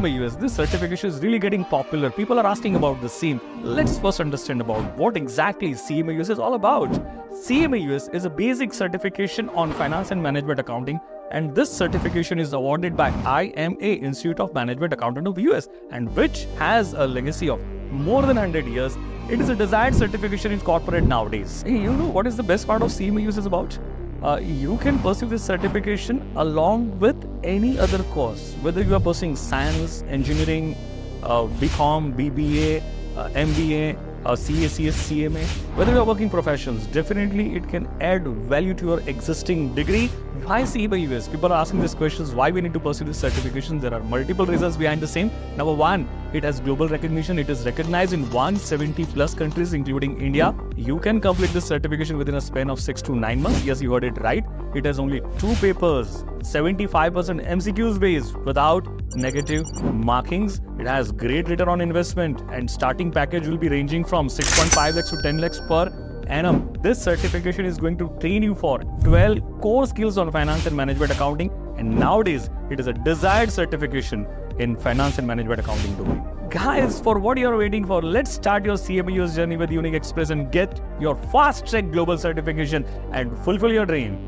CMA US, this certification is really getting popular. People are asking about the same. Let's first understand about what exactly CMA US is all about. CMA US is a basic certification on finance and management accounting, and this certification is awarded by IMA Institute of Management Accountant of US, and which has a legacy of more than 100 years. It is a desired certification in corporate nowadays. Hey, you know what is the best part of CMA US is about? You can pursue this certification along with any other course, whether you are pursuing science, engineering, BCom, BBA, MBA, CACS, CMA, whether you are working professions, definitely it can add value to your existing degree. Why CMA US? People are asking these questions, why we need to pursue this certification. There are multiple reasons behind the same. Number one, it has global recognition. It is recognized in 170 plus countries, including India. You can complete this certification within a span of 6 to 9 months. Yes, you heard it right. It has only 2 papers, 75% MCQs based without negative markings. It has great return on investment, and starting package will be ranging from 6.5 lakhs to 10 lakhs per annum. This certification is going to train you for 12 core skills on finance and management accounting, and nowadays it is a desired certification in finance and management accounting domain. Guys, for what you're waiting for, let's start your CMA US journey with Unique Express and get your fast track global certification and fulfill your dream.